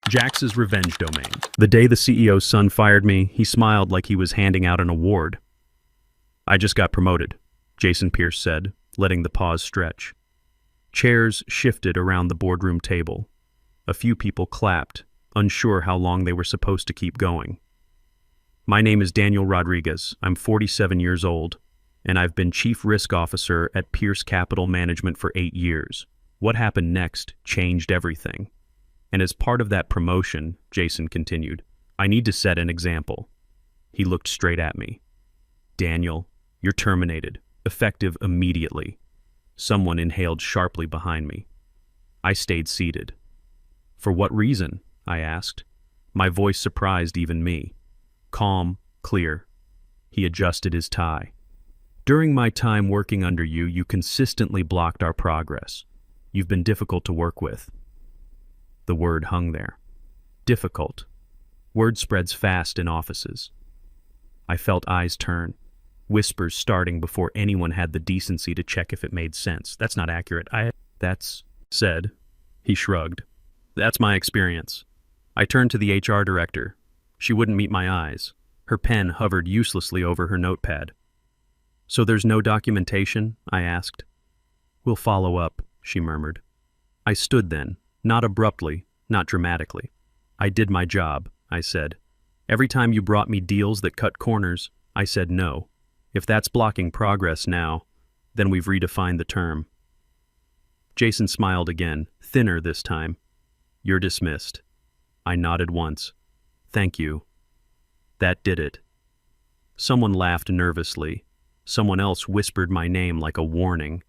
Jax's revenge domain. The day the CEO's son fired me, he smiled like he was handing out an award. I just got promoted, Jason Pierce said, letting the pause stretch. Chairs shifted around the boardroom table. A few people clapped, unsure how long they were supposed to keep going. My name is Daniel Rodriguez. I'm 47 years old, and I've been Chief Risk Officer at Pierce Capital Management for 8 years. What happened next changed everything. And as part of that promotion, Jason continued, I need to set an example. He looked straight at me. Daniel, you're terminated, effective immediately. Someone inhaled sharply behind me. I stayed seated. For what reason? I asked. My voice surprised even me. Calm, clear. He adjusted his tie. During my time working under you, you consistently blocked our progress. You've been difficult to work with. The word hung there. Difficult. Word spreads fast in offices. I felt eyes turn, whispers starting before anyone had the decency to check if it made sense. That's not accurate. That's said. He shrugged. That's my experience. I turned to the HR director. She wouldn't meet my eyes. Her pen hovered uselessly over her notepad. So there's no documentation? I asked. We'll follow up, she murmured. I stood then. Not abruptly, not dramatically. I did my job, I said. Every time you brought me deals that cut corners, I said no. If that's blocking progress now, then we've redefined the term. Jason smiled again, thinner this time. You're dismissed. I nodded once. Thank you. That did it. Someone laughed nervously. Someone else whispered my name like a warning.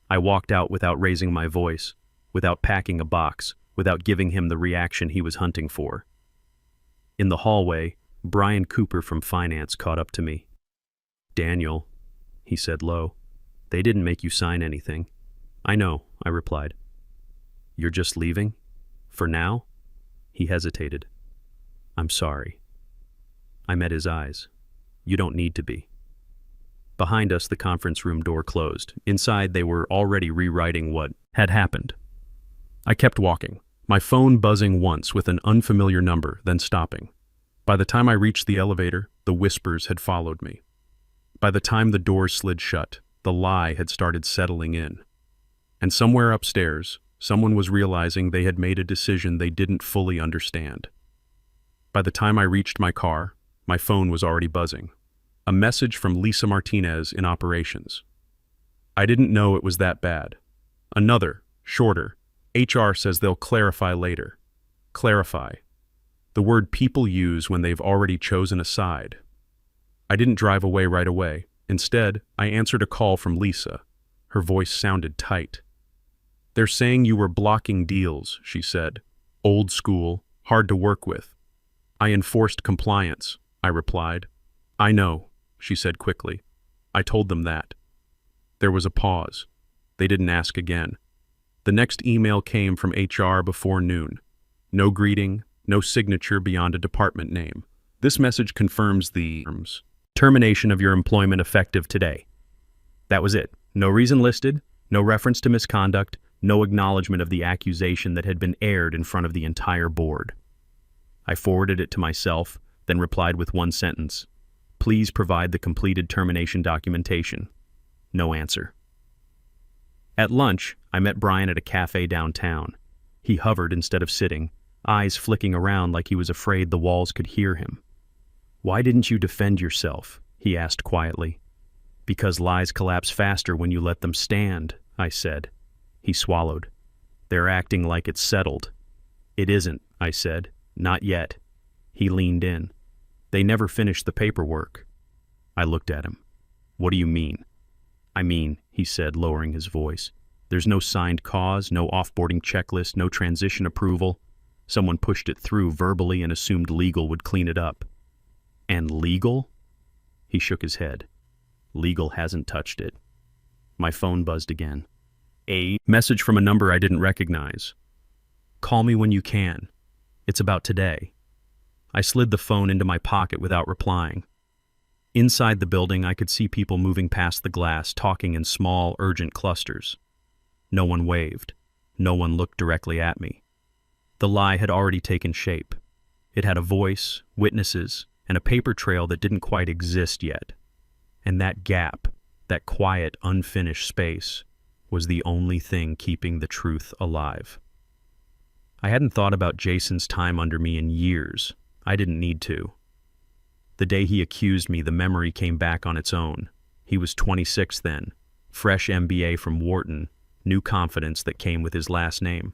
I walked out without raising my voice, without packing a box, without giving him the reaction he was hunting for. In the hallway, Brian Cooper from finance caught up to me. Daniel, he said low, they didn't make you sign anything. I know, I replied. You're just leaving? For now? He hesitated. I'm sorry. I met his eyes. You don't need to be. Behind us, the conference room door closed. Inside, they were already rewriting what had happened. I kept walking, my phone buzzing once with an unfamiliar number, then stopping. By the time I reached the elevator, the whispers had followed me. By the time the doors slid shut, the lie had started settling in. And somewhere upstairs, someone was realizing they had made a decision they didn't fully understand. By the time I reached my car, my phone was already buzzing. A message from Lisa Martinez in operations. I didn't know it was that bad. Another, shorter. HR says they'll clarify later. Clarify. The word people use when they've already chosen a side. I didn't drive away right away. Instead, I answered a call from Lisa. Her voice sounded tight. They're saying you were blocking deals, she said. Old school, hard to work with. I enforced compliance, I replied. I know, she said quickly. I told them that. There was a pause. They didn't ask again. The next email came from HR before noon. No greeting, no signature beyond a department name. This message confirms the termination of your employment effective today. That was it. No reason listed, no reference to misconduct, no acknowledgement of the accusation that had been aired in front of the entire board. I forwarded it to myself, then replied with one sentence. Please provide the completed termination documentation. No answer. At lunch, I met Brian at a cafe downtown. He hovered instead of sitting, eyes flicking around like he was afraid the walls could hear him. Why didn't you defend yourself? He asked quietly. Because lies collapse faster when you let them stand, I said. He swallowed. They're acting like it's settled. It isn't, I said. Not yet. He leaned in. They never finished the paperwork. I looked at him. What do you mean? I mean, he said, lowering his voice. There's no signed cause, no offboarding checklist, no transition approval. Someone pushed it through verbally and assumed legal would clean it up. And legal? He shook his head. Legal hasn't touched it. My phone buzzed again. A message from a number I didn't recognize. Call me when you can. It's about today. I slid the phone into my pocket without replying. Inside the building, I could see people moving past the glass, talking in small, urgent clusters. No one waved. No one looked directly at me. The lie had already taken shape. It had a voice, witnesses, and a paper trail that didn't quite exist yet. And that gap, that quiet, unfinished space, was the only thing keeping the truth alive. I hadn't thought about Jason's time under me in years. I didn't need to. The day he accused me, the memory came back on its own. He was 26 then, fresh MBA from Wharton, new confidence that came with his last name.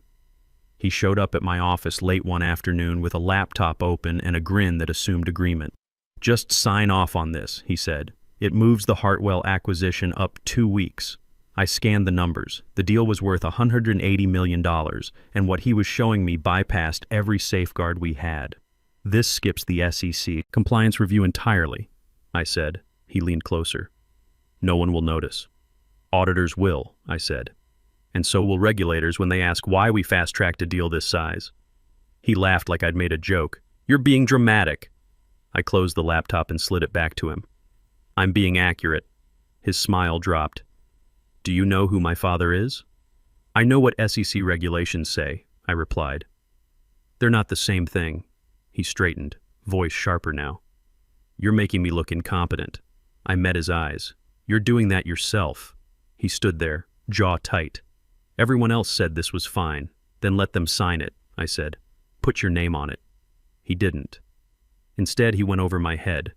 He showed up at my office late one afternoon with a laptop open and a grin that assumed agreement. "Just sign off on this," he said. "It moves the Hartwell acquisition up 2 weeks." I scanned the numbers. The deal was worth $180 million, and what he was showing me bypassed every safeguard we had. "This skips the SEC compliance review entirely," I said. He leaned closer. "No one will notice." "Auditors will," I said. "And so will regulators when they ask why we fast-tracked a deal this size." He laughed like I'd made a joke. "You're being dramatic." I closed the laptop and slid it back to him. "I'm being accurate." His smile dropped. "Do you know who my father is?" "I know what SEC regulations say," I replied. "They're not the same thing." He straightened, voice sharper now. "You're making me look incompetent." I met his eyes. "You're doing that yourself." He stood there, jaw tight. "Everyone else said this was fine. Then let them sign it," I said. "Put your name on it." He didn't. Instead, he went over my head.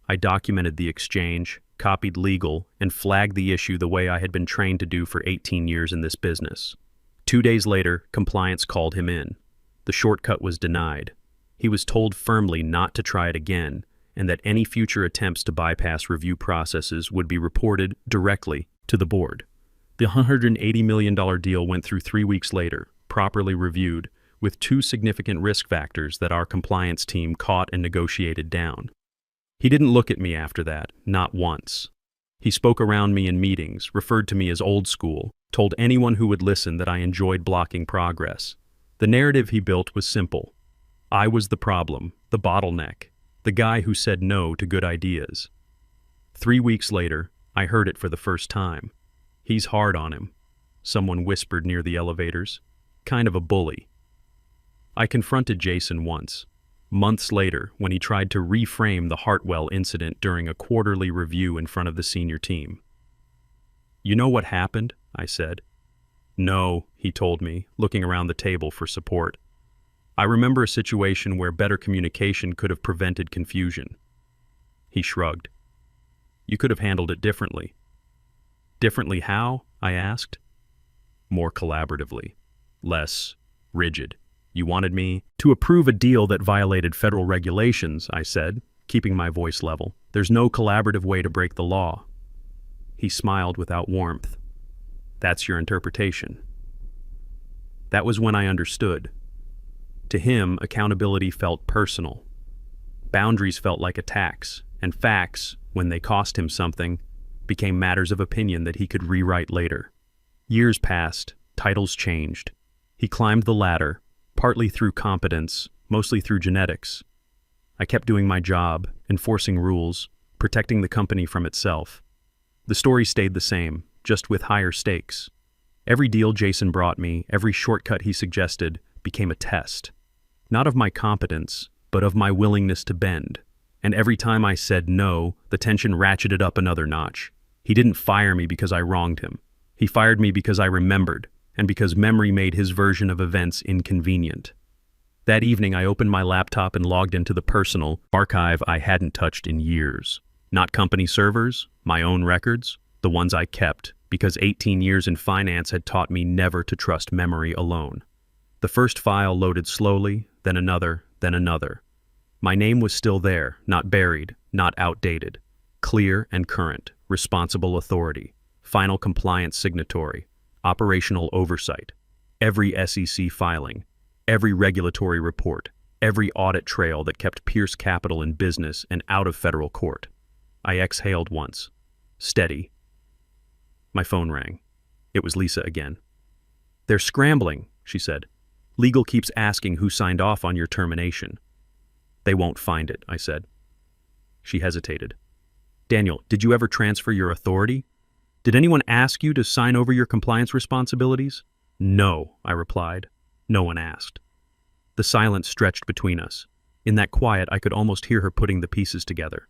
I documented the exchange, copied legal, and flagged the issue the way I had been trained to do for 18 years in this business. 2 days later, compliance called him in. The shortcut was denied. He was told firmly not to try it again, and that any future attempts to bypass review processes would be reported directly to the board. The $180 million deal went through 3 weeks later, properly reviewed, with 2 significant risk factors that our compliance team caught and negotiated down. He didn't look at me after that, not once. He spoke around me in meetings, referred to me as old school, told anyone who would listen that I enjoyed blocking progress. The narrative he built was simple. I was the problem, the bottleneck, the guy who said no to good ideas. 3 weeks later, I heard it for the first time. "He's hard on him," someone whispered near the elevators. "Kind of a bully." I confronted Jason once, months later, when he tried to reframe the Hartwell incident during a quarterly review in front of the senior team. "You know what happened?" I said. "No," he told me, looking around the table for support. "I remember a situation where better communication could have prevented confusion." He shrugged. "You could have handled it differently." "Differently how?" I asked. "More collaboratively. Less rigid. You wanted me to approve a deal that violated federal regulations," I said, keeping my voice level. "There's no collaborative way to break the law." He smiled without warmth. "That's your interpretation." That was when I understood. To him, accountability felt personal. Boundaries felt like attacks, and facts, when they cost him something, became matters of opinion that he could rewrite later. Years passed, titles changed. He climbed the ladder, partly through competence, mostly through genetics. I kept doing my job, enforcing rules, protecting the company from itself. The story stayed the same, just with higher stakes. Every deal Jason brought me, every shortcut he suggested, became a test. Not of my competence, but of my willingness to bend. And every time I said no, the tension ratcheted up another notch. He didn't fire me because I wronged him. He fired me because I remembered, and because memory made his version of events inconvenient. That evening, I opened my laptop and logged into the personal archive I hadn't touched in years. Not company servers, my own records, the ones I kept, because 18 years in finance had taught me never to trust memory alone. The first file loaded slowly, then another, then another. My name was still there, not buried, not outdated. Clear and current, responsible authority, final compliance signatory, operational oversight. Every SEC filing, every regulatory report, every audit trail that kept Pierce Capital in business and out of federal court. I exhaled once. Steady. My phone rang. It was Lisa again. "They're scrambling," she said. "Legal keeps asking who signed off on your termination." "They won't find it," I said. She hesitated. "Daniel, did you ever transfer your authority? Did anyone ask you to sign over your compliance responsibilities?" "No," I replied. "No one asked." The silence stretched between us. In that quiet, I could almost hear her putting the pieces together.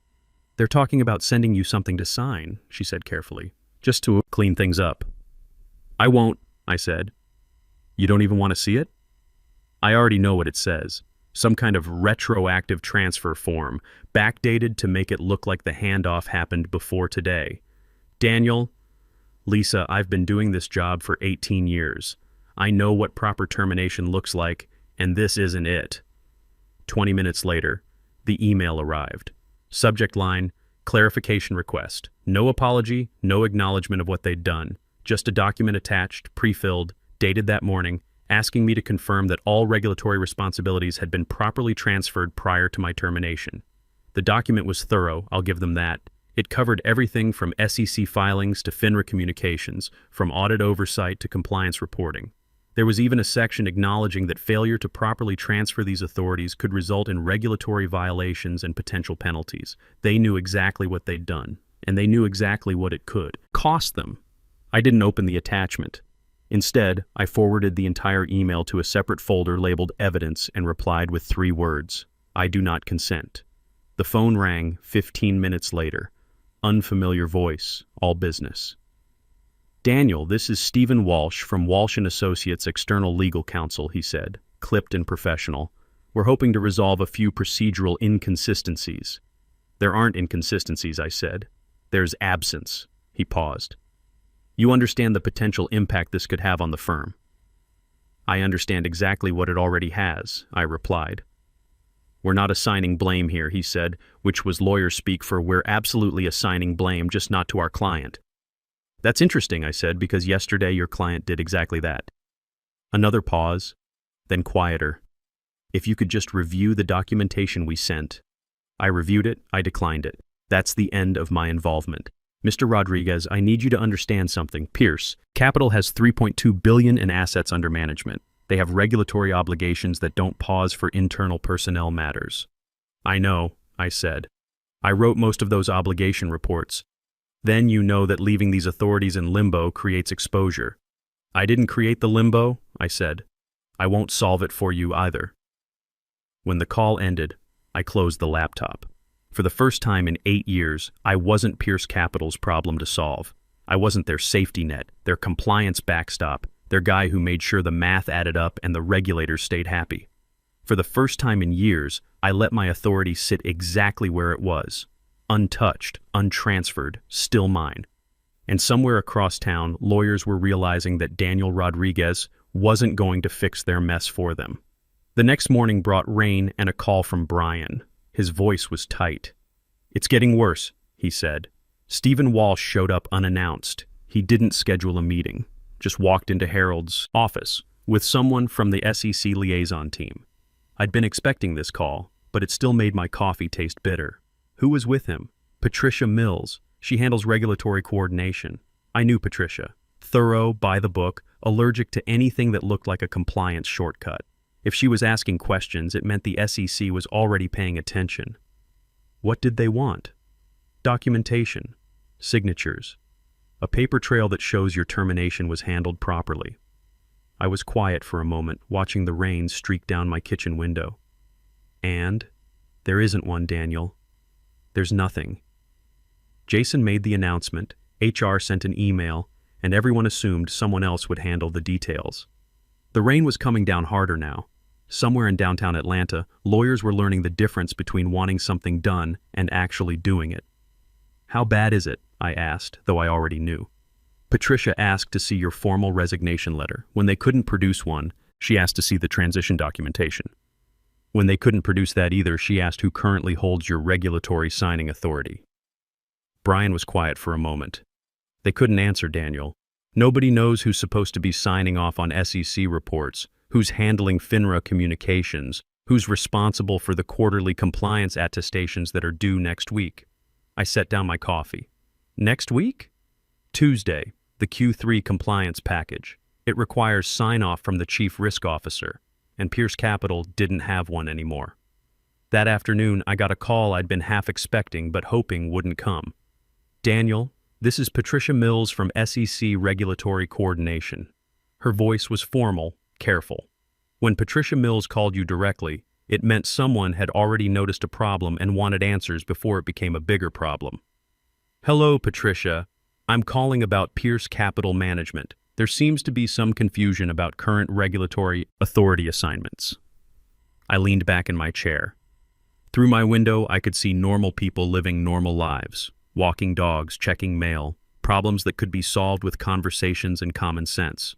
"They're talking about sending you something to sign," she said carefully, "just to clean things up." "I won't," I said. "You don't even want to see it?" "I already know what it says. Some kind of retroactive transfer form, backdated to make it look like the handoff happened before today. Daniel, Lisa, I've been doing this job for 18 years. I know what proper termination looks like, and this isn't it." 20 minutes later, the email arrived. Subject line, clarification request. No apology, no acknowledgement of what they'd done. Just a document attached, pre-filled, dated that morning, asking me to confirm that all regulatory responsibilities had been properly transferred prior to my termination. The document was thorough, I'll give them that. It covered everything from SEC filings to FINRA communications, from audit oversight to compliance reporting. There was even a section acknowledging that failure to properly transfer these authorities could result in regulatory violations and potential penalties. They knew exactly what they'd done, and they knew exactly what it could cost them. I didn't open the attachment. Instead, I forwarded the entire email to a separate folder labeled Evidence and replied with 3 words: "I do not consent." The phone rang 15 minutes later. Unfamiliar voice, all business. "Daniel, this is Stephen Walsh from Walsh & Associates External Legal Counsel," he said, clipped and professional. "We're hoping to resolve a few procedural inconsistencies." "There aren't inconsistencies," I said. "There's absence." He paused. "You understand the potential impact this could have on the firm?" "I understand exactly what it already has," I replied. "We're not assigning blame here," he said, which was lawyer speak for "we're absolutely assigning blame, just not to our client." "That's interesting," I said, "because yesterday your client did exactly that." Another pause, then quieter. "If you could just review the documentation we sent." I reviewed it, I declined it. That's the end of my involvement. "Mr. Rodriguez, I need you to understand something. Pierce Capital has $3.2 billion in assets under management. They have regulatory obligations that don't pause for internal personnel matters." "I know," I said. "I wrote most of those obligation reports. Then you know that leaving these authorities in limbo creates exposure." "I didn't create the limbo," I said. "I won't solve it for you either." When the call ended, I closed the laptop. For the first time in 8 years, I wasn't Pierce Capital's problem to solve. I wasn't their safety net, their compliance backstop, their guy who made sure the math added up and the regulators stayed happy. For the first time in years, I let my authority sit exactly where it was. Untouched, untransferred, still mine. And somewhere across town, lawyers were realizing that Daniel Rodriguez wasn't going to fix their mess for them. The next morning brought rain and a call from Brian. His voice was tight. "It's getting worse," he said. Stephen Walsh showed up unannounced. He didn't schedule a meeting, just walked into Harold's office with someone from the SEC liaison team. I'd been expecting this call, but it still made my coffee taste bitter. Who was with him? Patricia Mills. She handles regulatory coordination. I knew Patricia. Thorough, by the book, allergic to anything that looked like a compliance shortcut. If she was asking questions, it meant the SEC was already paying attention. What did they want? Documentation. Signatures. A paper trail that shows your termination was handled properly. I was quiet for a moment, watching the rain streak down my kitchen window. And there isn't one, Daniel. There's nothing. Jason made the announcement, HR sent an email, and everyone assumed someone else would handle the details. The rain was coming down harder now. Somewhere in downtown Atlanta, lawyers were learning the difference between wanting something done and actually doing it. "How bad is it?" I asked, though I already knew. Patricia asked to see your formal resignation letter. When they couldn't produce one, she asked to see the transition documentation. When they couldn't produce that either, she asked who currently holds your regulatory signing authority. Brian was quiet for a moment. They couldn't answer, Daniel. Nobody knows who's supposed to be signing off on SEC reports, who's handling FINRA communications, who's responsible for the quarterly compliance attestations that are due next week. I set down my coffee. Next week? Tuesday, the Q3 compliance package. It requires sign-off from the Chief Risk Officer, and Pierce Capital didn't have one anymore. That afternoon, I got a call I'd been half expecting but hoping wouldn't come. "Daniel, this is Patricia Mills from SEC Regulatory Coordination." Her voice was formal, careful. When Patricia Mills called you directly, it meant someone had already noticed a problem and wanted answers before it became a bigger problem. Hello, Patricia. I'm calling about Pierce Capital Management. There seems to be some confusion about current regulatory authority assignments. I leaned back in my chair. Through my window, I could see normal people living normal lives, walking dogs, checking mail, problems that could be solved with conversations and common sense.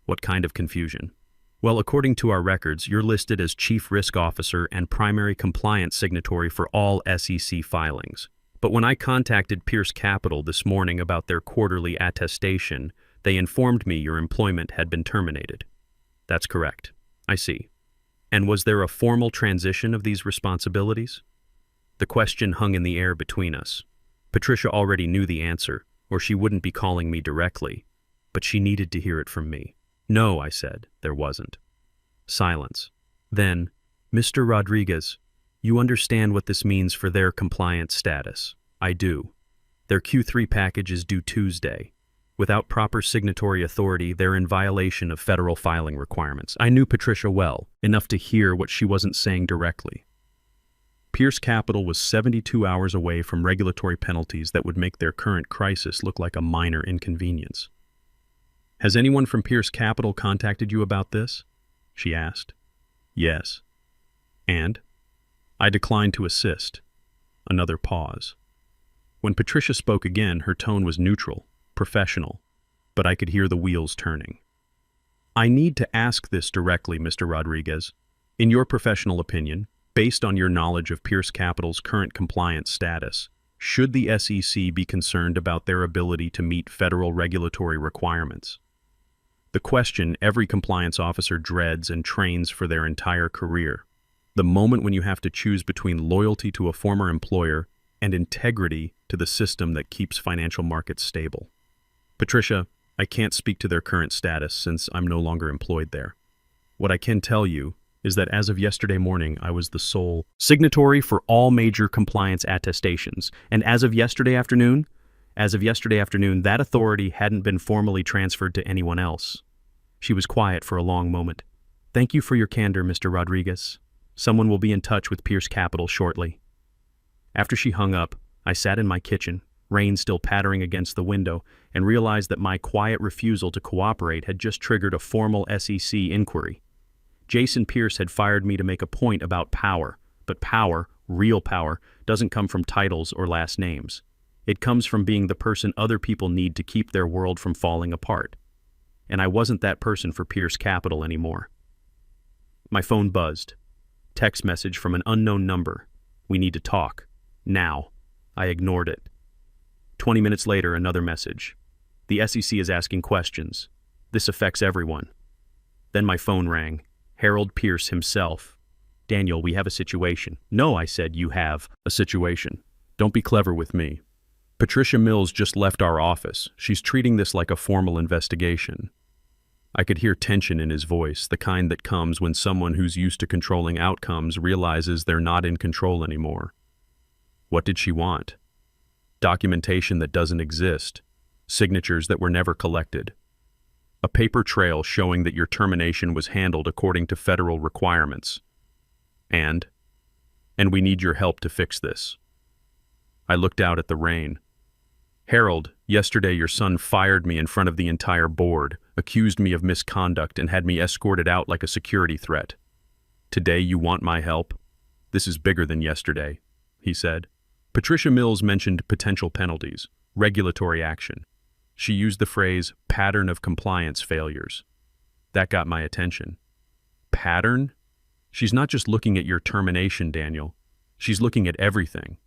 What kind of confusion? Well, according to our records, you're listed as Chief Risk Officer and primary compliance signatory for all SEC filings. But when I contacted Pierce Capital this morning about their quarterly attestation, they informed me your employment had been terminated. That's correct. I see. And was there a formal transition of these responsibilities? The question hung in the air between us. Patricia already knew the answer, or she wouldn't be calling me directly, but she needed to hear it from me. No, I said, there wasn't. Silence. Then, Mr. Rodriguez, you understand what this means for their compliance status. I do. Their Q3 package is due Tuesday. Without proper signatory authority, they're in violation of federal filing requirements. I knew Patricia well, enough to hear what she wasn't saying directly. Pierce Capital was 72 hours away from regulatory penalties that would make their current crisis look like a minor inconvenience. Has anyone from Pierce Capital contacted you about this? She asked. Yes. And? I declined to assist. Another pause. When Patricia spoke again, her tone was neutral, professional, but I could hear the wheels turning. I need to ask this directly, Mr. Rodriguez. In your professional opinion, based on your knowledge of Pierce Capital's current compliance status, should the SEC be concerned about their ability to meet federal regulatory requirements? The question every compliance officer dreads and trains for their entire career. The moment when you have to choose between loyalty to a former employer and integrity to the system that keeps financial markets stable. Patricia, I can't speak to their current status since I'm no longer employed there. What I can tell you is that as of yesterday morning, I was the sole signatory for all major compliance attestations, and as of yesterday afternoon, that authority hadn't been formally transferred to anyone else. She was quiet for a long moment. Thank you for your candor, Mr. Rodriguez. Someone will be in touch with Pierce Capital shortly. After she hung up, I sat in my kitchen, rain still pattering against the window, and realized that my quiet refusal to cooperate had just triggered a formal SEC inquiry. Jason Pierce had fired me to make a point about power, but power, real power, doesn't come from titles or last names. It comes from being the person other people need to keep their world from falling apart. And I wasn't that person for Pierce Capital anymore. My phone buzzed. Text message from an unknown number. We need to talk. Now. I ignored it. 20 minutes later, another message. The SEC is asking questions. This affects everyone. Then my phone rang. Harold Pierce himself. Daniel, we have a situation. No, I said, you have a situation. Don't be clever with me. Patricia Mills just left our office. She's treating this like a formal investigation. I could hear tension in his voice, the kind that comes when someone who's used to controlling outcomes realizes they're not in control anymore. What did she want? Documentation that doesn't exist. Signatures that were never collected. A paper trail showing that your termination was handled according to federal requirements. And we need your help to fix this. I looked out at the rain. Harold, yesterday your son fired me in front of the entire board, accused me of misconduct, and had me escorted out like a security threat. Today you want my help? This is bigger than yesterday, he said. Patricia Mills mentioned potential penalties, regulatory action. She used the phrase pattern of compliance failures. That got my attention. Pattern? She's not just looking at your termination, Daniel. She's looking at everything.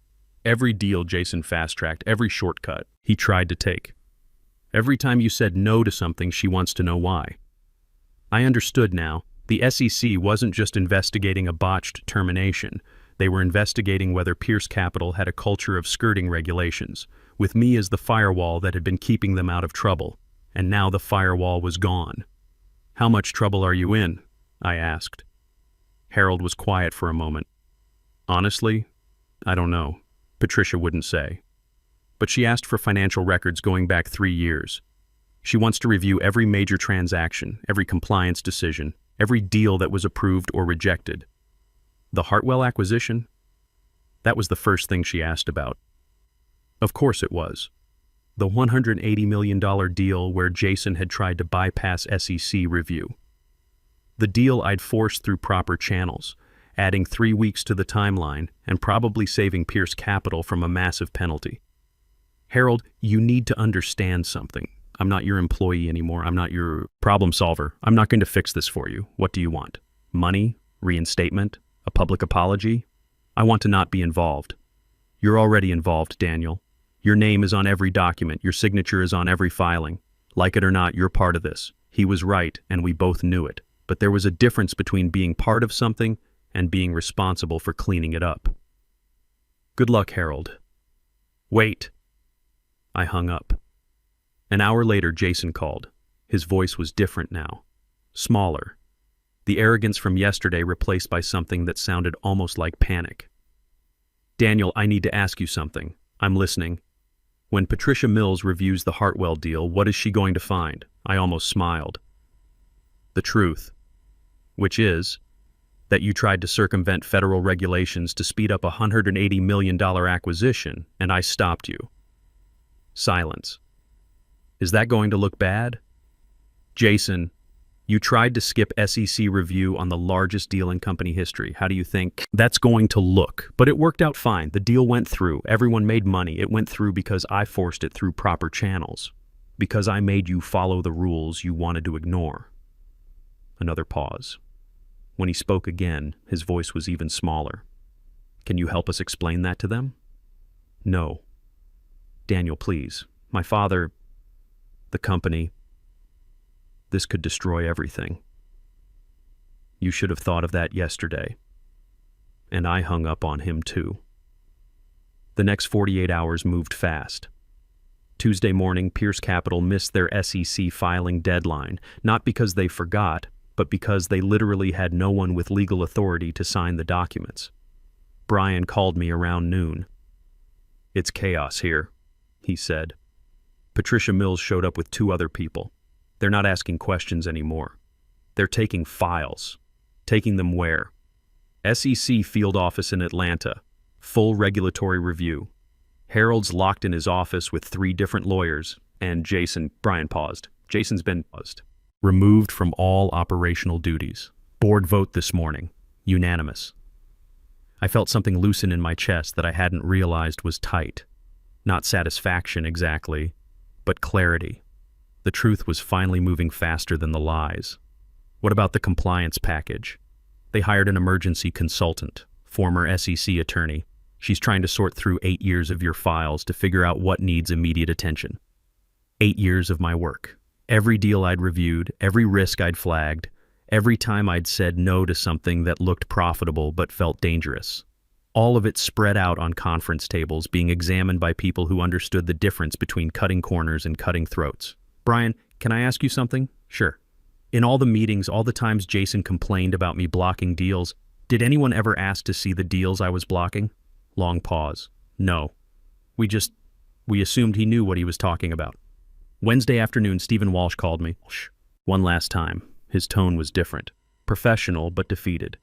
Every deal Jason fast-tracked, every shortcut he tried to take. Every time you said no to something, she wants to know why. I understood now. The SEC wasn't just investigating a botched termination. They were investigating whether Pierce Capital had a culture of skirting regulations, with me as the firewall that had been keeping them out of trouble. And now the firewall was gone. How much trouble are you in? I asked. Harold was quiet for a moment. Honestly, I don't know. Patricia wouldn't say. But she asked for financial records going back 3 years. She wants to review every major transaction, every compliance decision, every deal that was approved or rejected. The Hartwell acquisition? That was the first thing she asked about. Of course it was. The $180 million deal where Jason had tried to bypass SEC review. The deal I'd forced through proper channels, adding 3 weeks to the timeline and probably saving Pierce Capital from a massive penalty. Harold, you need to understand something. I'm not your employee anymore. I'm not your problem solver. I'm not going to fix this for you. What do you want? Money? Reinstatement? A public apology? I want to not be involved. You're already involved, Daniel. Your name is on every document. Your signature is on every filing. Like it or not, you're part of this. He was right, and we both knew it. But there was a difference between being part of something and being responsible for cleaning it up. Good luck, Harold. Wait. I hung up. An hour later, Jason called. His voice was different now. Smaller. The arrogance from yesterday replaced by something that sounded almost like panic. Daniel, I need to ask you something. I'm listening. When Patricia Mills reviews the Hartwell deal, what is she going to find? I almost smiled. The truth. Which is that you tried to circumvent federal regulations to speed up a $180 million acquisition, and I stopped you. Silence. Is that going to look bad? Jason, you tried to skip SEC review on the largest deal in company history. How do you think that's going to look? But it worked out fine. The deal went through. Everyone made money. It went through because I forced it through proper channels. Because I made you follow the rules you wanted to ignore. Another pause. When he spoke again, his voice was even smaller. Can you help us explain that to them? No. Daniel, please. My father, the company, this could destroy everything. You should have thought of that yesterday. And I hung up on him too. The next 48 hours moved fast. Tuesday morning, Pierce Capital missed their SEC filing deadline, not because they forgot, but because they literally had no one with legal authority to sign the documents. Brian called me around noon. It's chaos here, he said. Patricia Mills showed up with 2 other people. They're not asking questions anymore. They're taking files. Taking them where? SEC field office in Atlanta. Full regulatory review. Harold's locked in his office with 3 different lawyers, and Brian paused. Jason's been paused. Removed from all operational duties. Board vote this morning. Unanimous. I felt something loosen in my chest that I hadn't realized was tight. Not satisfaction exactly, but clarity. The truth was finally moving faster than the lies. What about the compliance package? They hired an emergency consultant, former SEC attorney. She's trying to sort through 8 years of your files to figure out what needs immediate attention. 8 years of my work. Every deal I'd reviewed, every risk I'd flagged, every time I'd said no to something that looked profitable but felt dangerous. All of it spread out on conference tables, being examined by people who understood the difference between cutting corners and cutting throats. Brian, can I ask you something? Sure. In all the meetings, all the times Jason complained about me blocking deals, did anyone ever ask to see the deals I was blocking? Long pause. No. We assumed he knew what he was talking about. Wednesday afternoon, Stephen Walsh called me. One last time. His tone was different. Professional, but defeated.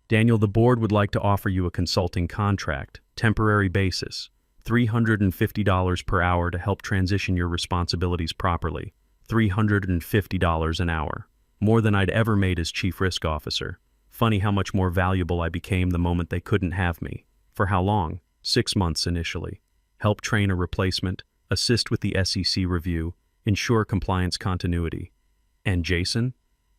Daniel, the board would like to offer you a consulting contract, temporary basis, $350 per hour to help transition your responsibilities properly. $350 an hour. More than I'd ever made as chief risk officer. Funny how much more valuable I became the moment they couldn't have me. For how long? 6 months initially. Help train a replacement, assist with the SEC review, ensure compliance continuity. And Jason?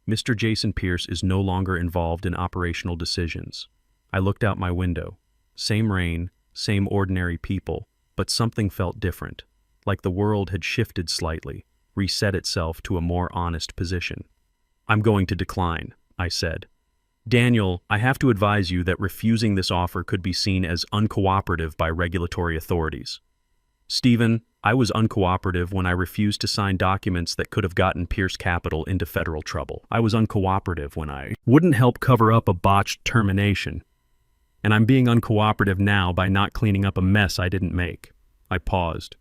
Mr. Jason Pierce is no longer involved in operational decisions. I looked out my window. Same rain, same ordinary people, but something felt different, like the world had shifted slightly, reset itself to a more honest position. I'm going to decline, I said. Daniel, I have to advise you that refusing this offer could be seen as uncooperative by regulatory authorities. Stephen, I was uncooperative when I refused to sign documents that could have gotten Pierce Capital into federal trouble. I was uncooperative when I wouldn't help cover up a botched termination. And I'm being uncooperative now by not cleaning up a mess I didn't make. I paused.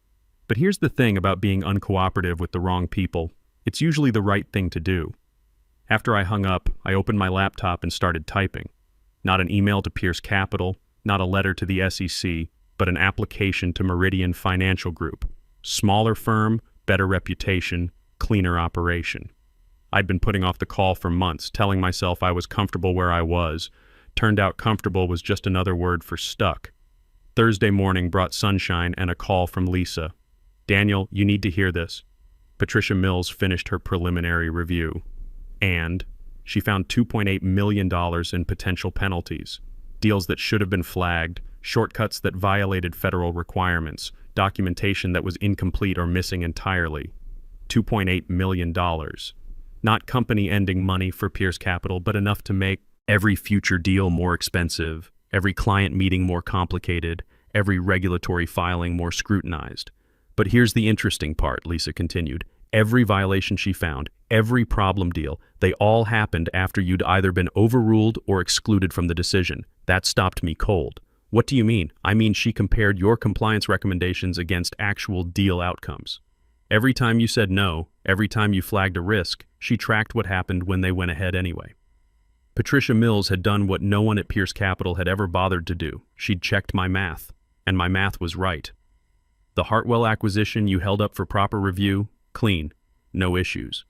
But here's the thing about being uncooperative with the wrong people. It's usually the right thing to do. After I hung up, I opened my laptop and started typing. Not an email to Pierce Capital, not a letter to the SEC, but an application to Meridian Financial Group. Smaller firm, better reputation, cleaner operation. I'd been putting off the call for months, telling myself I was comfortable where I was. Turned out comfortable was just another word for stuck. Thursday morning brought sunshine and a call from Lisa. "Daniel, you need to hear this." Patricia Mills finished her preliminary review. And she found $2.8 million in potential penalties. Deals that should have been flagged, shortcuts that violated federal requirements, documentation that was incomplete or missing entirely. $2.8 million. Not company-ending money for Pierce Capital, but enough to make every future deal more expensive, every client meeting more complicated, every regulatory filing more scrutinized. But here's the interesting part, Lisa continued. Every violation she found, every problem deal, they all happened after you'd either been overruled or excluded from the decision. That stopped me cold. What do you mean? I mean she compared your compliance recommendations against actual deal outcomes. Every time you said no, every time you flagged a risk, she tracked what happened when they went ahead anyway. Patricia Mills had done what no one at Pierce Capital had ever bothered to do. She'd checked my math, and my math was right. The Hartwell acquisition you held up for proper review, clean, no issues.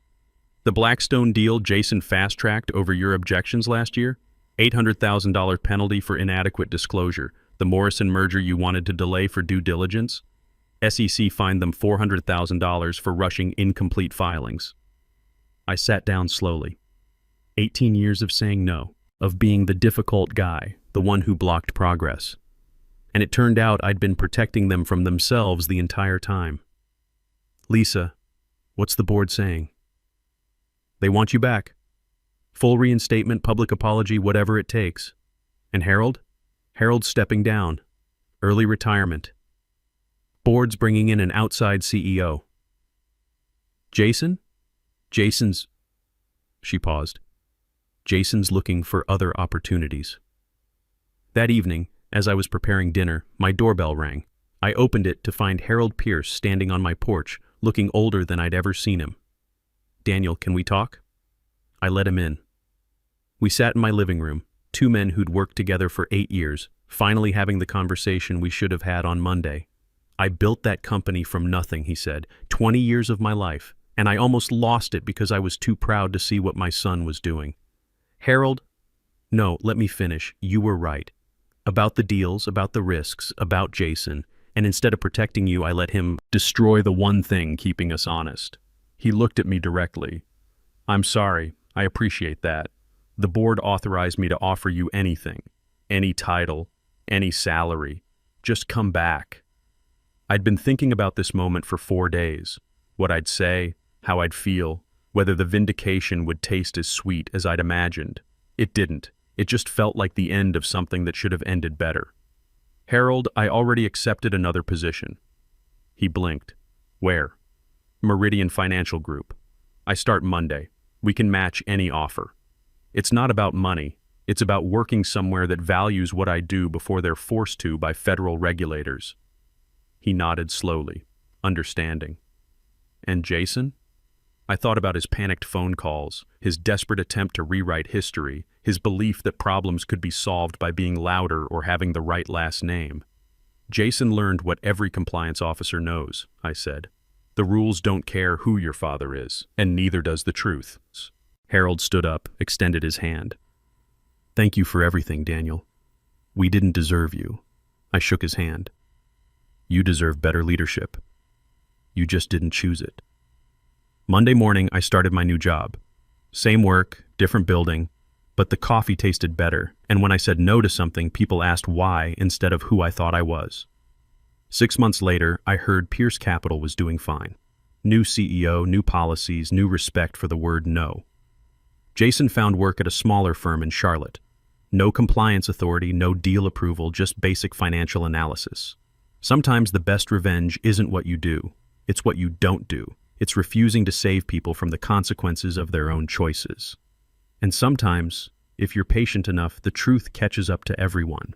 The Blackstone deal Jason fast-tracked over your objections last year, $800,000 penalty for inadequate disclosure. The Morrison merger you wanted to delay for due diligence, SEC fined them $400,000 for rushing incomplete filings. I sat down slowly. 18 years of saying no, of being the difficult guy, the one who blocked progress. And it turned out I'd been protecting them from themselves the entire time. Lisa, what's the board saying? They want you back. Full reinstatement, public apology, whatever it takes. And Harold? Harold's stepping down. Early retirement. Board's bringing in an outside CEO. Jason? Jason's... She paused. Jason's looking for other opportunities. That evening, as I was preparing dinner, my doorbell rang. I opened it to find Harold Pierce standing on my porch, looking older than I'd ever seen him. "Daniel, can we talk?" I let him in. We sat in my living room, two men who'd worked together for 8 years, finally having the conversation we should have had on Monday. "I built that company from nothing," he said, 20 years of my life, and I almost lost it because I was too proud to see what my son was doing. Harold, no, let me finish. You were right. About the deals, about the risks, about Jason, and instead of protecting you, I let him destroy the one thing keeping us honest. He looked at me directly. "I'm sorry. I appreciate that. The board authorized me to offer you anything, any title, any salary. Just come back." I'd been thinking about this moment for 4 days. What I'd say, how I'd feel, whether the vindication would taste as sweet as I'd imagined. It didn't. It just felt like the end of something that should have ended better. "Harold, I already accepted another position." He blinked. "Where?" "Meridian Financial Group. I start Monday. We can match any offer. It's not about money. It's about working somewhere that values what I do before they're forced to by federal regulators." He nodded slowly, understanding. "And Jason?" I thought about his panicked phone calls, his desperate attempt to rewrite history, his belief that problems could be solved by being louder or having the right last name. "Jason learned what every compliance officer knows," I said. "The rules don't care who your father is, and neither does the truth." Harold stood up, extended his hand. "Thank you for everything, Daniel. We didn't deserve you." I shook his hand. "You deserve better leadership. You just didn't choose it." Monday morning, I started my new job. Same work, different building, but the coffee tasted better, and when I said no to something, people asked why instead of who I thought I was. 6 months later, I heard Pierce Capital was doing fine. New CEO, new policies, new respect for the word no. Jason found work at a smaller firm in Charlotte. No compliance authority, no deal approval, just basic financial analysis. Sometimes the best revenge isn't what you do, it's what you don't do. It's refusing to save people from the consequences of their own choices. And sometimes, if you're patient enough, the truth catches up to everyone.